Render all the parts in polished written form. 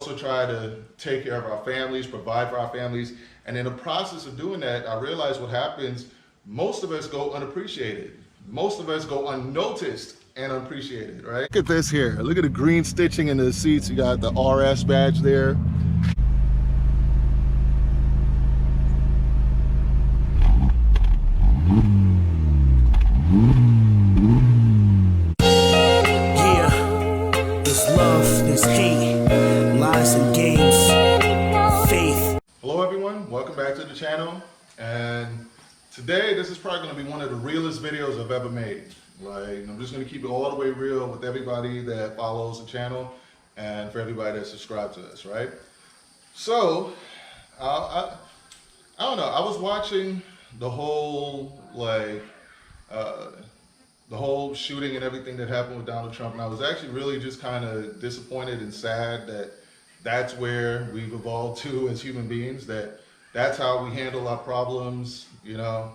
Also try to take care of our families, provide for our families. And in the process of doing that, I realized what happens, most of us go unappreciated. Most of us go unnoticed and unappreciated, right? Look at this here. Look at the green stitching in the seats. You got the RS badge there. Hello everyone, welcome back to the channel, and today this is probably going to be one of the realest videos I've ever made. Like, I'm just going to keep it all the way real with everybody that follows the channel and for everybody that subscribes to us, right? So, I don't know, I was watching the whole, the whole shooting and everything that happened with Donald Trump, and I was actually really just kind of disappointed and sad that that's where we've evolved to as human beings, that's how we handle our problems, you know.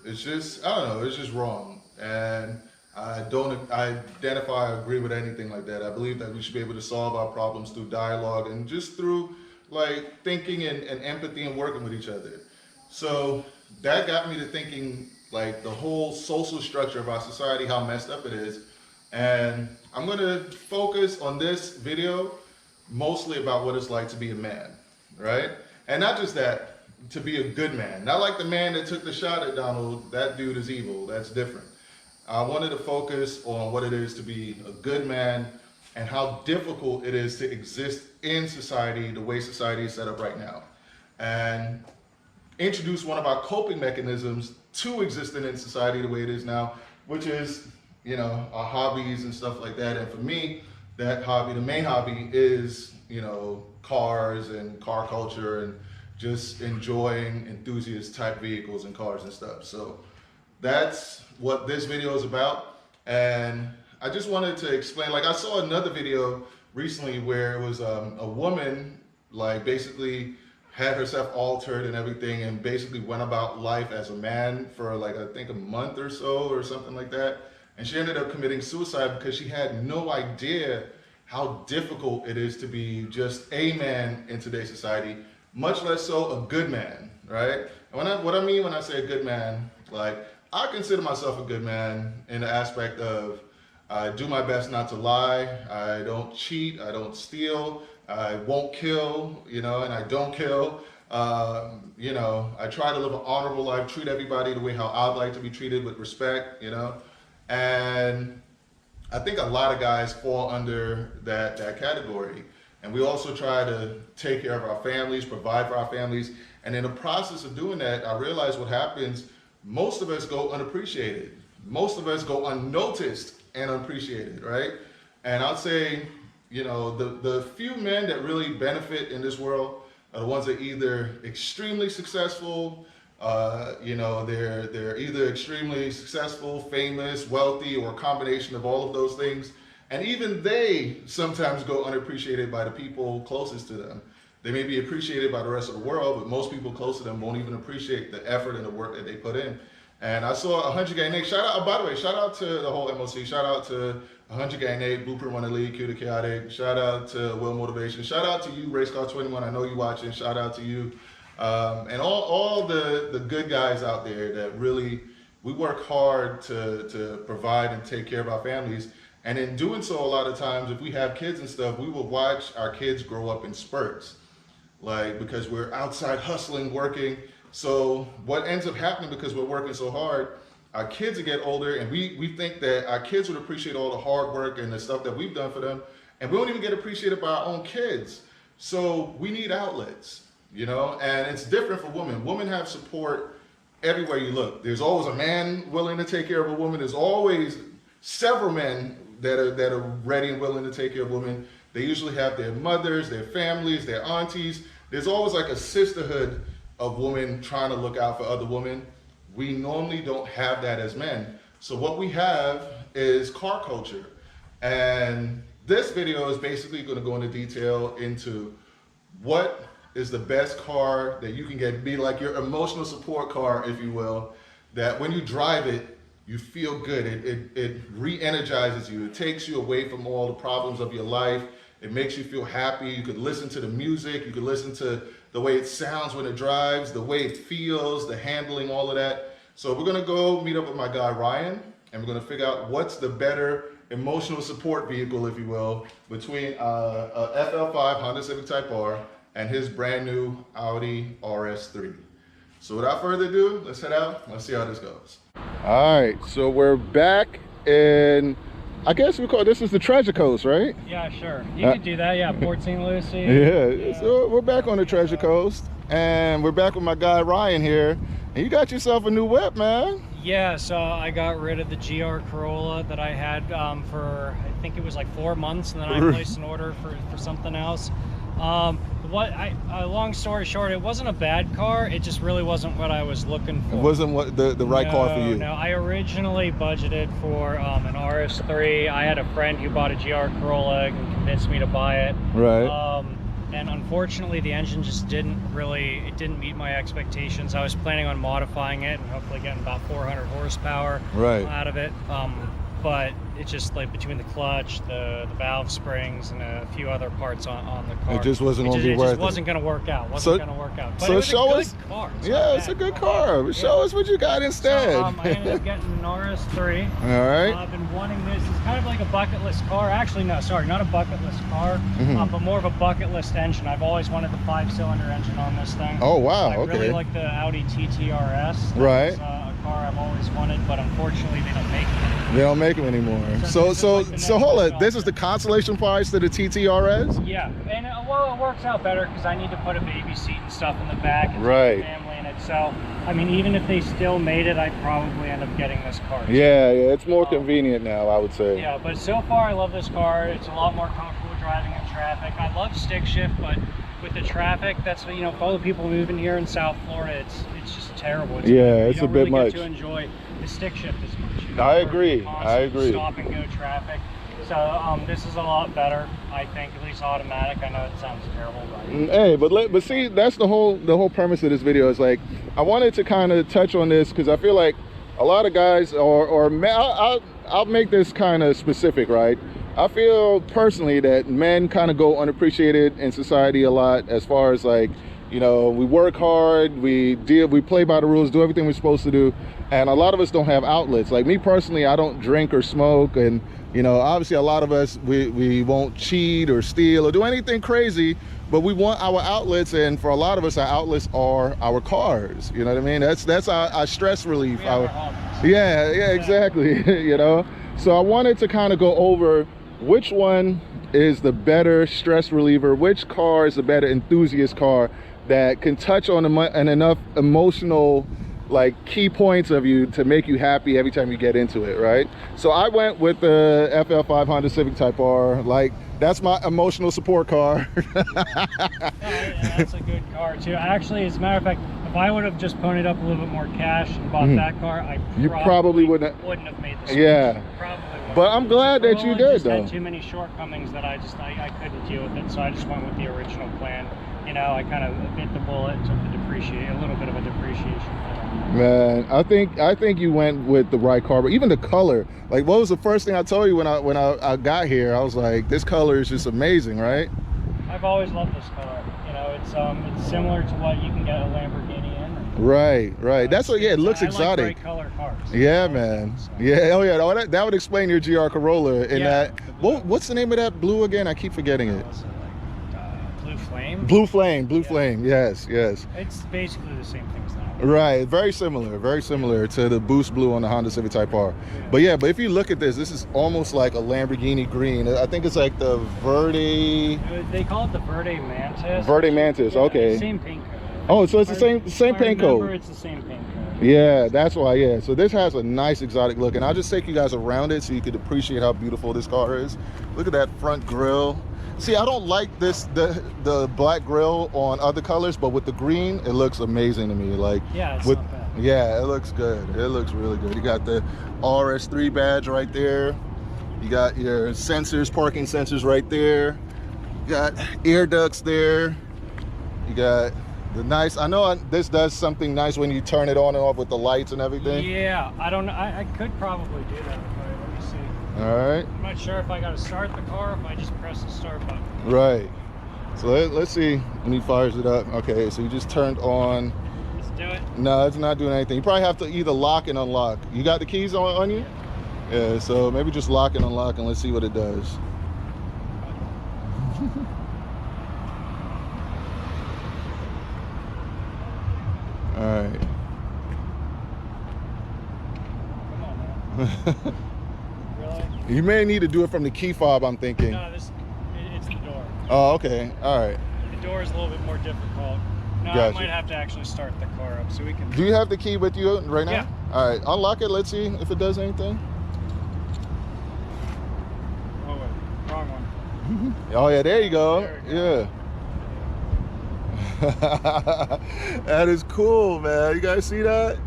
It's just, I don't know, it's just wrong. And I don't identify or agree with anything like that. I believe that we should be able to solve our problems through dialogue and just through like thinking and empathy and working with each other. So that got me to thinking like the whole social structure of our society, how messed up it is. And I'm gonna focus on this video mostly about what it's like to be a man, right? And not just that, to be a good man. Not like the man that took the shot at Donald, that dude is evil, that's different. I wanted to focus on what it is to be a good man and how difficult it is to exist in society the way society is set up right now. And introduce one of our coping mechanisms to existing in society the way it is now, which is, you know, our hobbies and stuff like that. And for me, that hobby, the main hobby is, you know, cars and car culture and just enjoying enthusiast type vehicles and cars and stuff. So that's what this video is about. And I just wanted to explain, like I saw another video recently where it was a woman like basically had herself altered and everything and basically went about life as a man for like, I think a month or so or something like that. And she ended up committing suicide because she had no idea how difficult it is to be just a man in today's society, much less so a good man, right? And what I mean when I say a good man, like I consider myself a good man in the aspect of I do my best not to lie, I don't cheat, I don't steal, I won't kill, you know, and I don't kill. You know, I try to live an honorable life, treat everybody the way how I'd like to be treated, with respect, you know. And I think a lot of guys fall under that category. And we also try to take care of our families, provide for our families. And in the process of doing that, I realized what happens, most of us go unappreciated. Most of us go unnoticed and unappreciated, right? And I'd say, you know, the few men that really benefit in this world are the ones that are either extremely successful, you know, they're either extremely successful, famous, wealthy, or a combination of all of those things. And even they sometimes go unappreciated by the people closest to them. They may be appreciated by the rest of the world, but most people close to them won't even appreciate the effort and the work that they put in. And I saw 100 Gang Nate, shout out, by the way, shout out to the whole MOC, shout out to 100 Gang Nate, Blueprint Runner League, Q the Chaotic, shout out to Will Motivation, shout out to you, Race Car 21, I know you watching, shout out to you. And all the good guys out there that really, we work hard to provide and take care of our families. And in doing so, a lot of times, if we have kids and stuff, we will watch our kids grow up in spurts. Like, because we're outside hustling, working. So what ends up happening because we're working so hard, our kids will get older and we think that our kids would appreciate all the hard work and the stuff that we've done for them. And we don't even get appreciated by our own kids. So we need outlets, you know, and it's different for women. Women have support everywhere you look. There's always a man willing to take care of a woman. There's always several men that are ready and willing to take care of women. They usually have their mothers, their families, their aunties. There's always like a sisterhood of women trying to look out for other women. We normally don't have that as men. So what we have is car culture. And this video is basically going to go into detail into what is the best car that you can get, be like your emotional support car, if you will, that when you drive it, you feel good. It re-energizes you. It takes you away from all the problems of your life. It makes you feel happy. You could listen to the music. You could listen to the way it sounds when it drives, the way it feels, the handling, all of that. So we're gonna go meet up with my guy Ryan, and we're gonna figure out what's the better emotional support vehicle, if you will, between a FL5 Honda Civic Type R and his brand new Audi RS3. So without further ado, let's head out. Let's see how this goes. All right, so we're back in, I guess we call this is the Treasure Coast, right? Yeah, sure. You could do that. Yeah, Port St. Lucie. Yeah. So we're back on the Treasure Coast, and we're back with my guy Ryan here. And you got yourself a new whip, man. Yeah, so I got rid of the GR Corolla that I had for, I think it was like 4 months, and then I placed an order for something else. Long story short, it wasn't a bad car. It just really wasn't what I was looking for. It wasn't what the right car for you. No, I originally budgeted for an RS3. I had a friend who bought a GR Corolla and convinced me to buy it. Right. And unfortunately, the engine just didn't meet my expectations. I was planning on modifying it and hopefully getting about 400 horsepower out of it. But it's just like between the clutch, the valve springs, and a few other parts on the car. It just wasn't going to be worth it. It just wasn't going to work out. But so it was show a us. good car. It's a good car. Yeah. Show us what you got instead. So, I ended up getting an RS3. All right. I've been wanting this. It's kind of like a bucket list car. Actually, no, sorry, not a bucket list car, but more of a bucket list engine. I've always wanted the 5-cylinder engine on this thing. Oh wow. I really like the Audi TT RS. Right. A car I've always wanted, but unfortunately they don't make them. They don't make them anymore. So hold on. This is the consolation price to the TTRS? Yeah, and it works out better because I need to put a baby seat and stuff in the back and right. Family in it. So I mean, even if they still made it, I'd probably end up getting this car. Yeah, it's more convenient now, I would say. Yeah, but so far I love this car. It's a lot more comfortable driving in traffic. I love stick shift, but with the traffic, that's for all the people moving here in South Florida, it's just terrible. It's a bit really much. Get to enjoy the stick shift as much. I agree. Stop and go traffic. So this is a lot better, I think, at least automatic. I know it sounds terrible, but hey, but see, that's the whole premise of this video. Is like I wanted to kind of touch on this because I feel like a lot of guys, I'll make this kind of specific, right? I feel personally that men kind of go unappreciated in society a lot, as far as like, we work hard, we play by the rules, do everything we're supposed to do, and a lot of us don't have outlets. Like me personally, I don't drink or smoke, and obviously a lot of us, we won't cheat or steal or do anything crazy, but we want our outlets, and for a lot of us, our outlets are our cars. You know what I mean? That's our stress relief. Yeah, exactly. So I wanted to kind of go over which one is the better stress reliever, which car is the better enthusiast car that can touch on enough emotional like key points of you to make you happy every time you get into it, right? So I went with the FL5 Honda Civic Type R. Like, that's my emotional support car. That's a good car too. Actually, as a matter of fact, if I would have just ponied up a little bit more cash and bought that car, I probably wouldn't have made the switch. Yeah. But I'm glad that you did, though. Had too many shortcomings that I couldn't deal with it, so I just went with the original plan. I kind of bit the bullet, took a little bit of a depreciation. Man, I think you went with the right car. But even the color, like, what was the first thing I told you when I got here? I was like, this color is just amazing, right? I've always loved this color. It's similar to what you can get a Lamborghini in. Right. That's what. Yeah, it looks exotic. I like bright color cars. Yeah, man. So. Yeah. Oh, yeah. That would explain your GR Corolla. In that, what's the name of that blue again? I keep forgetting it. Blue Flame. Blue Flame. Yes. It's basically the same thing as that. Right. Very similar to the Boost Blue on the Honda Civic Type R. Yeah. But if you look at this is almost like a Lamborghini green. I think it's like the Verde. They call it the Verde Mantis. Verde Mantis. Okay. Same paint code. Oh, so it's the same paint code. It's the same paint code. Yeah, that's why. Yeah. So this has a nice exotic look, and I'll just take you guys around it so you could appreciate how beautiful this car is. Look at that front grille. See, I don't like the black grille on other colors, but with the green, it looks amazing to me. Like, it's not bad. Yeah, it looks good. It looks really good. You got the RS3 badge right there. You got your sensors, parking sensors right there. You got air ducts there. You got the nice, I know this does something nice when you turn it on and off with the lights and everything. Yeah, I don't know. I could probably do that. Let me see. All right. I'm not sure if I got to start the car or if I just press the start button. Right. So let's see when he fires it up. Okay, so you just turned on. Let's do it. No, it's not doing anything. You probably have to either lock and unlock. You got the keys on you? Yeah, so maybe just lock and unlock and let's see what it does. All right. Come on, man. Really? You may need to do it from the key fob, I'm thinking. No, it's the door. Oh, okay. All right. The door is a little bit more difficult. No, Gotcha. I might have to actually start the car up so we can... Do you have the key with you right now? Yeah. All right, unlock it. Let's see if it does anything. Oh, wait. Wrong one. Oh, yeah, there you go. There we go. Yeah. That is cool, man. You guys see that?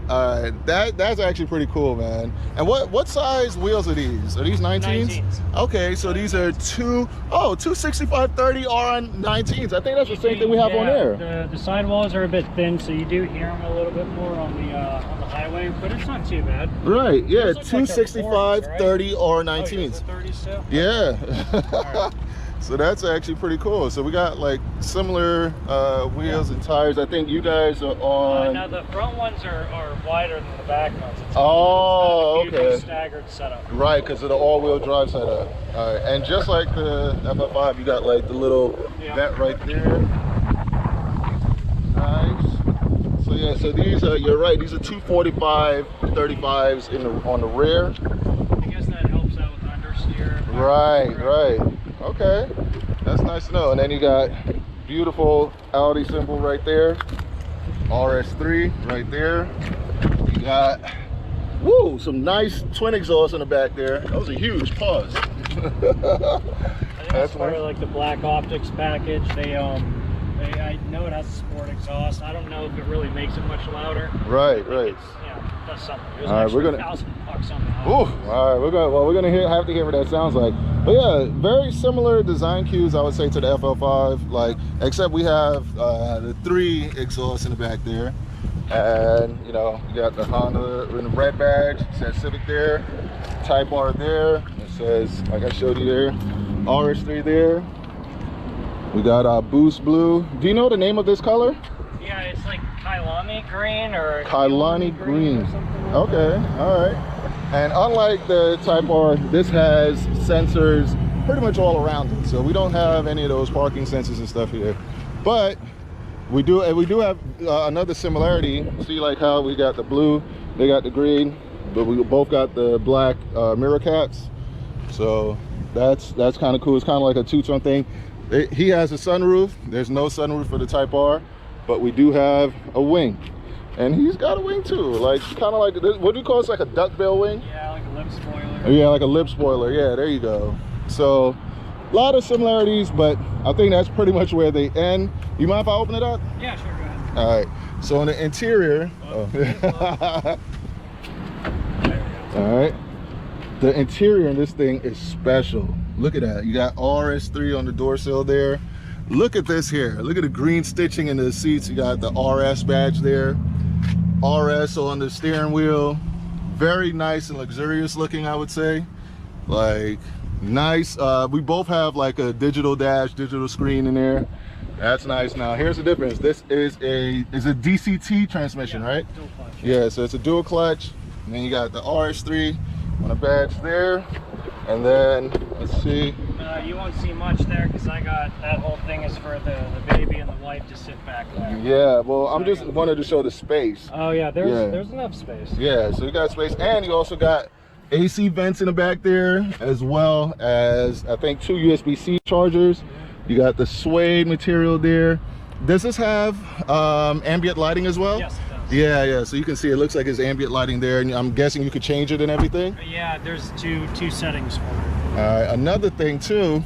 All right, that's actually pretty cool, man. And what size wheels are these? Are these 19s? 19s. Okay, so these are two 65/30 R19s. I think that's the same thing we have on there. The sidewalls are a bit thin, so you do hear them a little bit more on the highway, but it's not too bad. Right, yeah, Those two look like they're 65/30 40s, R19s. Oh, 30s too? Yeah. All right. So that's actually pretty cool. So we got like similar wheels and tires. I think you guys are on. Now the front ones are wider than the back ones. It's Oh, it's kind of a okay. staggered setup. Right, because of the all-wheel drive setup. All right, and just like the FF5, you got like the little vent right there. Nice. So yeah, so these are, you're right, these are 245 35s on the rear. I guess that helps out with understeer. Right. Okay, that's nice to know. And then you got beautiful Audi symbol right there, RS3 right there. You got some nice twin exhausts in the back there. That was a huge pause. I think that's part of like the black optics package. I know it has a sport exhaust. I don't know if it really makes it much louder. Right. Yeah, that's something. It was All right, actually we're gonna- $1,000 on the house. Ooh, all right, we're gonna have to hear what that sounds like. But yeah, very similar design cues, I would say, to the FL5. Like, except we have the 3 exhausts in the back there, and you know, you got the Honda in the red badge. It says Civic there, Type R there. It says, like I showed you there, RS3 there. We got our Boost Blue. Do you know the name of this color? Yeah, it's like Kailani green or Kailani green. or something like Okay, all right. And unlike the Type R, this has sensors pretty much all around it. So we don't have any of those parking sensors and stuff here. But we do have another similarity. See, like how we got the blue, they got the green, but we both got the black mirror caps. So that's kind of cool. It's kind of like a two-tone thing. He has a sunroof. There's no sunroof for the Type R, but we do have a wing. And he's got a wing too, like kind of like this, what do you call it? It's like a duckbill wing? Yeah, like a lip spoiler. Yeah, like a lip spoiler. Yeah, there you go. So a lot of similarities, but I think that's pretty much where they end. You mind if I open it up? Yeah, sure, go ahead. All right. So in the interior, all right. The interior in this thing is special. Look at that. You got RS3 on the door sill there. Look at this here. Look at the green stitching in the seats. You got the RS badge there. RS on the steering wheel. Very nice and luxurious looking, I would say. Like, nice. We both have like a digital dash, digital screen in there. That's nice. Now, here's the difference. This is a DCT transmission, right? Dual clutch. Yeah, so it's a dual clutch. And then you got the RS3 on the badge there. And then, let's see. You won't see much there because I got that whole thing is for the baby and the wife to sit back there. Yeah, well, I'm just wanted to show the space. Oh yeah, there's enough space. Yeah, so you got space, and you also got AC vents in the back there, as well as I think 2 USB-C chargers. You got the suede material there. Does this have ambient lighting as well? Yes, it does. Yeah, so you can see it looks like it's ambient lighting there, and I'm guessing you could change it and everything. Yeah, there's two settings for it. All right, another thing too,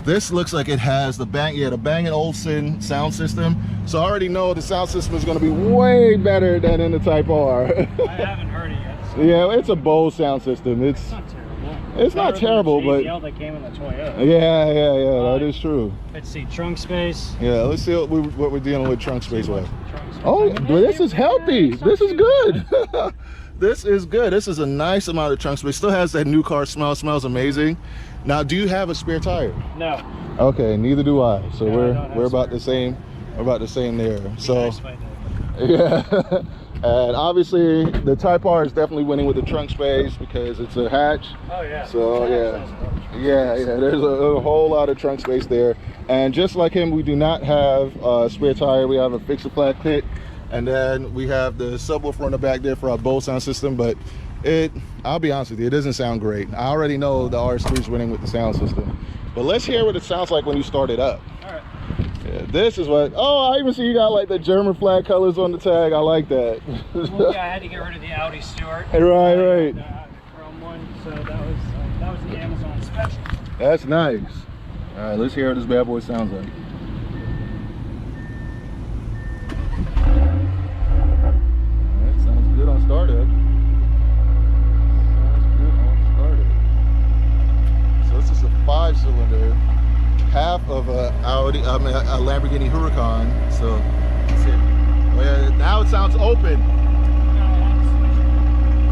this looks like it has the Bang & Olufsen sound system. So I already know the sound system is going to be way better than in the Type R. I haven't heard it yet. So Yeah, it's a Bose sound system. It's not terrible. It's not terrible, but JBL that came in the Toyota. yeah, that is true. Let's see, trunk space. Yeah, let's see what we're dealing with trunk space with. Trunk space. Oh, I mean, this is healthy. it's not This is too good. this is good. This is a nice amount of trunk space. Still has that new car smell. Smells amazing. Now, do you have a spare tire? No. Okay, neither do I. So no, we're about the same. We're about the same there. So Nice by then. yeah. And obviously the Type R is definitely winning with the trunk space because it's a hatch. Oh yeah. So yeah, there's a whole lot of trunk space there. And just like him, we do not have a spare tire. We have a fix-a-flat kit, and then we have the subwoofer on the back there for our Bose sound system. But I'll be honest with you, it doesn't sound great. I already know the RS3 is winning with the sound system, but let's hear what it sounds like when you start it up. All right. Yeah, this is what. Oh, I even see you got like the German flag colors on the tag. I like that. Well, yeah, I had to get rid of the Audi Stewart. Right. Chrome one, so that was the Amazon special. That's nice. All right, let's hear what this bad boy sounds like. All right, sounds good on startup. Sounds good on startup. So this is a 5-cylinder. Half of a Lamborghini Huracan. So let's see. Oh yeah, now it sounds open.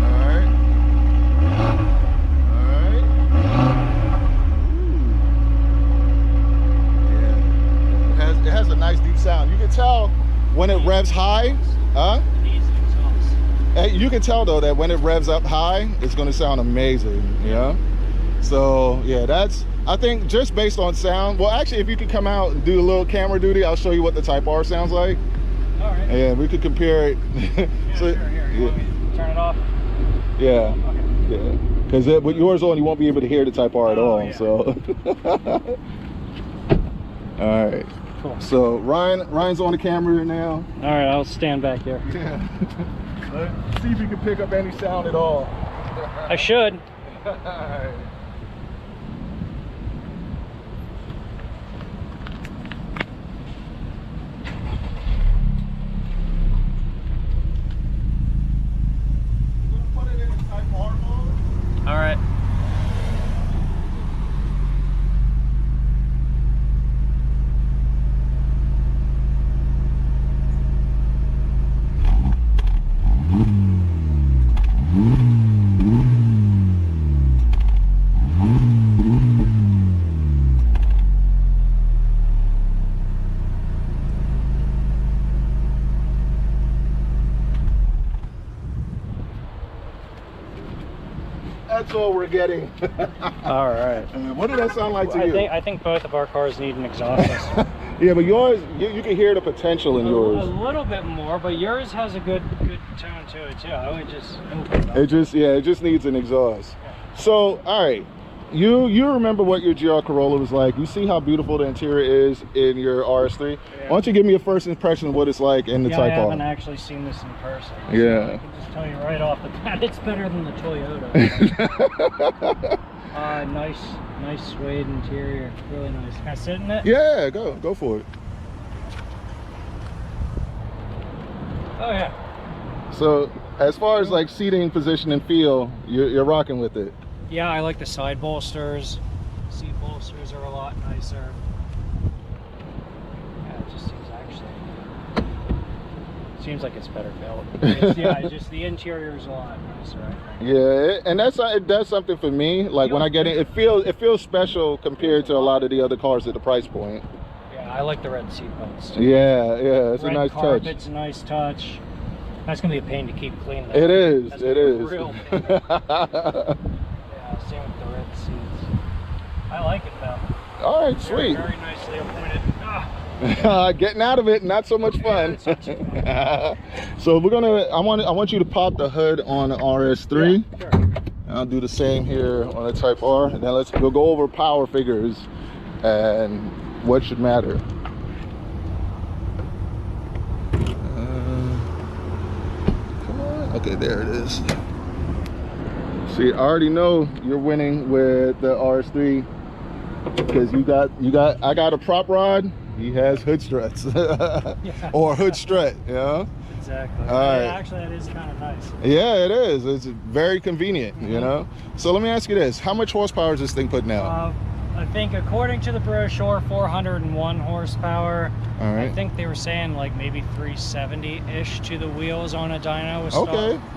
All right. Yeah. It has a nice deep sound. You can tell when it revs high, huh? You can tell though that when it revs up high, it's going to sound amazing. Yeah. So yeah, I think just based on sound. Well, actually, if you could come out and do a little camera duty, I'll show you what the Type R sounds like. All right. And we could compare it. Yeah, So, sure. Here, you want me to turn it off? Yeah. Okay. Yeah. Because with yours on, you won't be able to hear the Type R at all. Yeah. So. All right. Cool. So Ryan's on the camera now. All right, I'll stand back here. Yeah. Let's see if you can pick up any sound at all. I should. All right. All right. That's all we're getting. All right. What did that sound like to you? I think both of our cars need an exhaust system. Yeah, but yours, you can hear the potential in A yours. little bit more, but yours has a good tone to it too. I would just. It just needs an exhaust. So, all right, you remember what your GR Corolla was like. You see how beautiful the interior is in your RS3. Yeah. Why don't you give me a first impression of what it's like in the Type R? I haven't actually seen this in person. So Yeah. I can just tell you right off the bat, it's better than the Toyota. Nice suede interior, really nice. Can I sit in it? Yeah, go for it. Oh yeah. So, as far as like seating position and feel, you're rocking with it. Yeah, I like the side bolsters. Seat bolsters are a lot nicer. Yeah, it just seems like it's better built. Just the interior is a lot nicer, I think. Yeah, and it does something for me. Like when I get in, it feels special compared to a lot of the other cars at the price point. Yeah, I like the red seat belts. Yeah, it's a red nice touch. Carpet's a nice touch. That's gonna be a pain to keep clean though. It is. That's It is. real pain. Yeah, same with the red seats. I like it though. All right, sweet. Very nicely appointed. Getting out of it, not so much fun. Yeah, So we're gonna. I want you to pop the hood on the RS3. Yeah, sure. I'll do the same here on the Type R, and then we'll go over power figures and what should matter. Come on. Okay, there it is. See, I already know you're winning with the RS3 because I got a prop rod. He has hood struts. Yeah. Or hood strut, you know? Exactly. All right. Yeah, actually, that is kind of nice. Yeah, it is. It's very convenient, you know? So let me ask you this. How much horsepower is this thing putting out? I think according to the brochure, 401 horsepower. All right. I think they were saying like maybe 370-ish to the wheels on a dyno with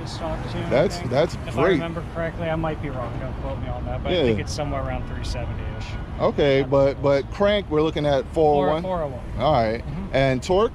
stock tune. That's if great. I remember correctly, I might be wrong. Don't quote me on that, but I think it's somewhere around 370-ish. Okay, but crank we're looking at 401. 401. All right. And torque?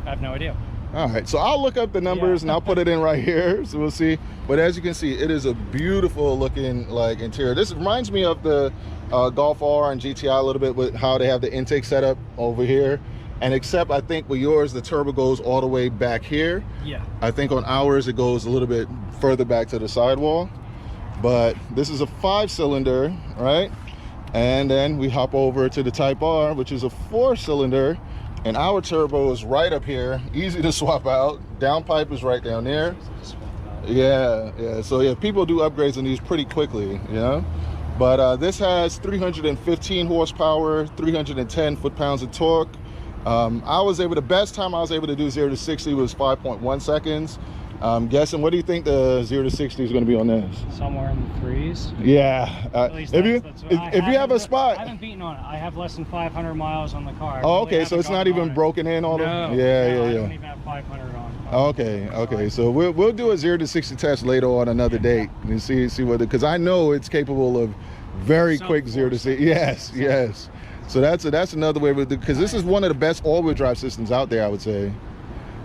I have no idea. All right, so I'll look up the numbers and I'll put it in right here, so we'll see. But as you can see, it is a beautiful looking like interior. This reminds me of the Golf R and GTI a little bit with how they have the intake setup over here. And except I think with yours, the turbo goes all the way back here. Yeah. I think on ours, it goes a little bit further back to the sidewall. But this is a 5-cylinder, right? And then we hop over to the Type R, which is a 4-cylinder. And our turbo is right up here, easy to swap out. Downpipe is right down there. Yeah. So yeah, people do upgrades on these pretty quickly, you know. But this has 315 horsepower, 310 foot-pounds of torque. The best time I was able to do 0 to 60 was 5.1 seconds. I'm guessing, what do you think the 0 to 60 is going to be on this? Somewhere in the 3s. Yeah. If you have a spot. I haven't beaten on it. I have less than 500 miles on the car. Oh, okay. So it's not even broken in all the. Yeah. I don't even have 500 on. Okay. So we'll do a 0 to 60 test later on another date and see whether, because I know it's capable of very quick 0 to 60. Yes. So that's another way, because this is one of the best all-wheel drive systems out there, I would say.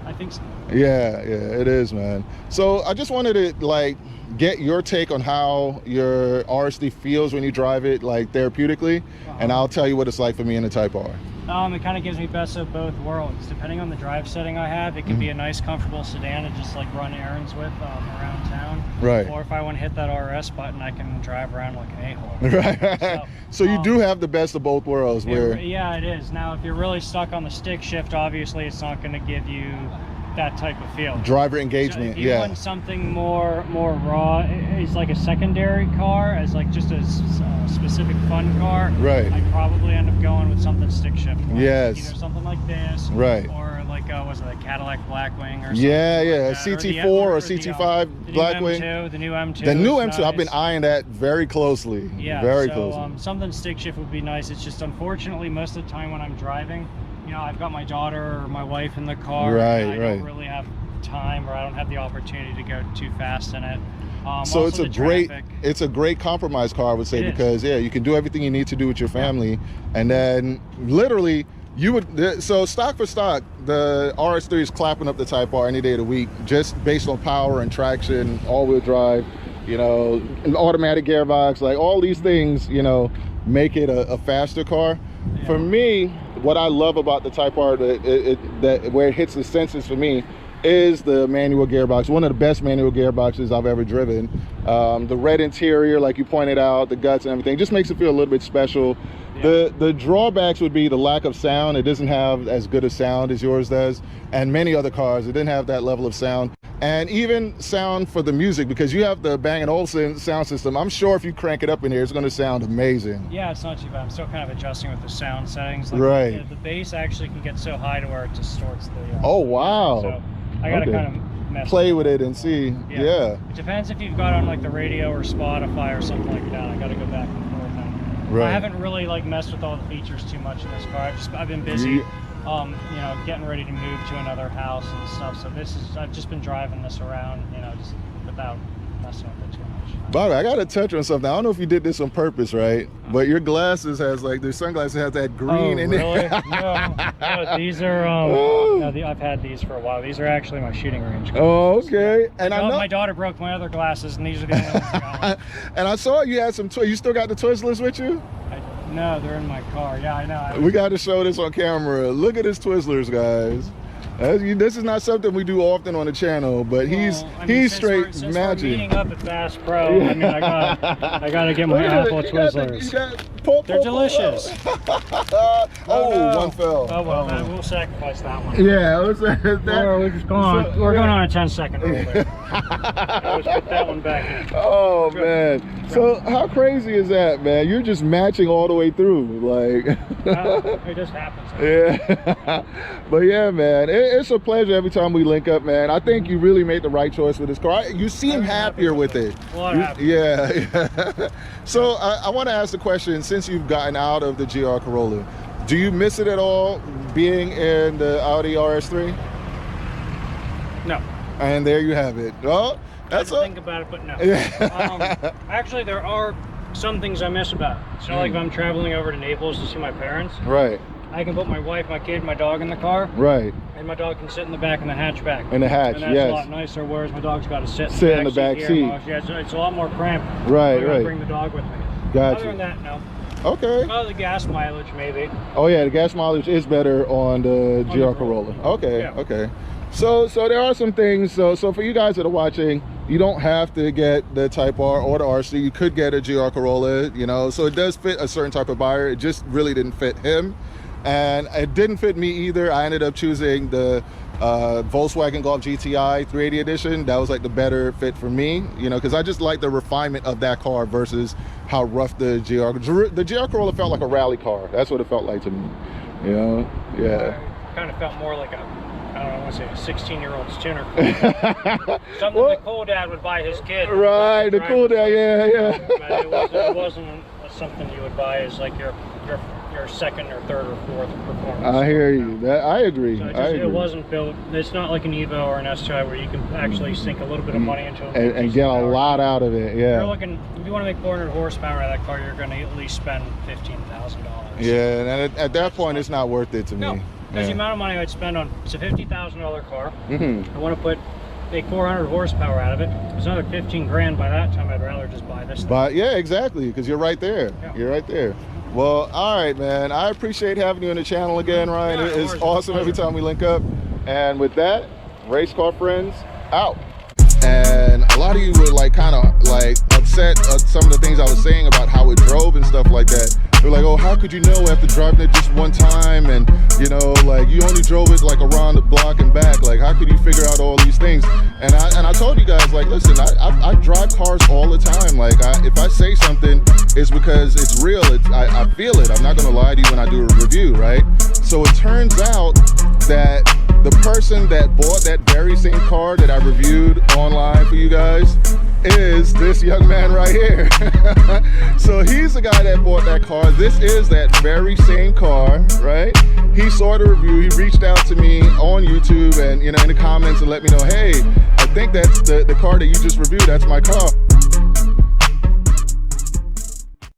I think so. Yeah, it is, man. So I just wanted to like get your take on how your RS3 feels when you drive it, like therapeutically, and I'll tell you what it's like for me in the Type R. It kind of gives me best of both worlds. Depending on the drive setting I have, it can be a nice, comfortable sedan to just like run errands with around town. Right. Or if I want to hit that RS button, I can drive around like an a-hole. Right. So you do have the best of both worlds. Yeah, it is. Now, if you're really stuck on the stick shift, obviously it's not going to give you that type of feel. Driver engagement, so if you want something more raw, it's like a secondary car, as like just a specific fun car. Right. I'd probably end up going with something stick shift. Yes. Either something like this. Right. Or like was it a Cadillac Blackwing or something? Yeah. Like CT4 or CT5 Blackwing. The new M2. The new M2. Nice. I've been eyeing that very closely. Yeah. Very closely. Something stick shift would be nice. It's just unfortunately most of the time when I'm driving, you know, I've got my daughter or my wife in the car. Right. I don't really have time, or I don't have the opportunity to go too fast in it. So it's a great compromise car, I would say, because you can do everything you need to do with your family, and then literally so stock for stock, the RS3 is clapping up the Type R any day of the week, just based on power and traction, all-wheel drive, you know, an automatic gearbox, like all these things, you know, make it a faster car. Yeah. For me, what I love about the Type R, where it hits the senses for me, is the manual gearbox. One of the best manual gearboxes I've ever driven. The red interior, like you pointed out, the guts and everything, just makes it feel a little bit special. Yeah. The drawbacks would be the lack of sound. It doesn't have as good a sound as yours does, and many other cars, it didn't have that level of sound. And even sound for the music, because you have the Bang & Olufsen sound system. I'm sure if you crank it up in here, it's going to sound amazing. Yeah, it's not too bad. I'm still kind of adjusting with the sound settings. Like, right. The bass actually can get so high to where it distorts the... oh, wow. So I got to kind of play with it and see. Yeah. It depends if you've got on like the radio or Spotify or something like that. I got to go back and forth. And right. I haven't really like messed with all the features too much in this car. I've been busy. You know, getting ready to move to another house and stuff. So I've just been driving this around, you know, just without messing with it too much. Bobby, I gotta touch on something. I don't know if you did this on purpose, right? But your glasses has like, the sunglasses have that green in really? it. No, these are, I've had these for a while. These are actually my shooting range glasses. Oh, okay. And I know my daughter broke my other glasses, and these are the only ones I got. And I saw you had some you still got the Twizzlers with you? No, they're in my car. Yeah, I know. We got to show this on camera. Look at his Twizzlers, guys. This is not something we do often on the channel, but he's straight since magic. We're meeting up at Bass Pro, I mean, I gotta get my Apple Twizzlers. They're delicious. One fell. Oh well, then we'll sacrifice that one. Yeah, we're going on a 10-second rule there. Let's put that one back in. Oh man. So how crazy is that, man? You're just matching all the way through, like. It just happens. Yeah. But yeah, man, it's a pleasure every time we link up, man. I think you really made the right choice with this car. You seem happier with it. Yeah. So I want to ask the question, since you've gotten out of the GR Corolla, do you miss it at all being in the Audi RS3? No. And there you have it. Well, that's I think about it, but no. Yeah. Actually, there are some things I miss about it. So like if I'm traveling over to Naples to see my parents, right, I can put my wife, my kid, my dog in the car, right, and my dog can sit in the back in the hatchback. In the hatch, and that's yes. a lot nicer, whereas my dog's got to sit in the back seat. Yeah, it's a lot more cramped. Right, right. Bring the dog with me. Gotcha. Other than that, no. Okay. The gas mileage, maybe. Oh yeah, the gas mileage is better on the GR Corolla. Okay, yeah. Okay. So there are some things. So for you guys that are watching, you don't have to get the Type R or the RC. You could get a GR Corolla, you know. So it does fit a certain type of buyer. It just really didn't fit him, and it didn't fit me either. I ended up choosing the Volkswagen Golf GTI 380 edition. That was like the better fit for me, you know, because I just like the refinement of that car versus how rough the GR Corolla felt like a rally car. That's what it felt like to me, you know. Yeah. It kind of felt more like I want to say a 16-year-old's tuner car. Something the cool dad would buy his kid. Right, the cool dad, yeah. But it wasn't something you would buy as like your second or third or fourth performance. I hear you. I agree. So it wasn't built. It's not like an Evo or an STI where you can actually sink a little bit of money into it and get a lot out of it. Yeah. If you want to make 400 horsepower out of that car, you're going to at least spend $15,000. Yeah, and at that point, it's not worth it to me. Because the amount of money I'd spend on, it's a $50,000 car. I want to make 400 horsepower out of it. It's another 15 grand by that time. I'd rather just buy this thing. But yeah, exactly, because you're right there. Yeah. You're right there. Well, all right, man. I appreciate having you on the channel again, Ryan. It's awesome every time we link up. And with that, race car friends out. And a lot of you were like kind of like upset at some of the things I was saying about how it drove and stuff like that. They're like, oh, how could you know after driving it just one time, and you know, like you only drove it like around the block and back, like how could you figure out all these things? And I told you guys, like, listen, I drive cars all the time. Like if I say something, it's because it's real. I feel it. I'm not gonna lie to you when I do a review, right? So it turns out that the person that bought that very same car that I reviewed online for you guys is this young man right here. So he's the guy that bought that car. This is that very same car, right? He saw the review, he reached out to me on YouTube and, you know, in the comments and let me know, hey, I think that's the car that you just reviewed, that's my car.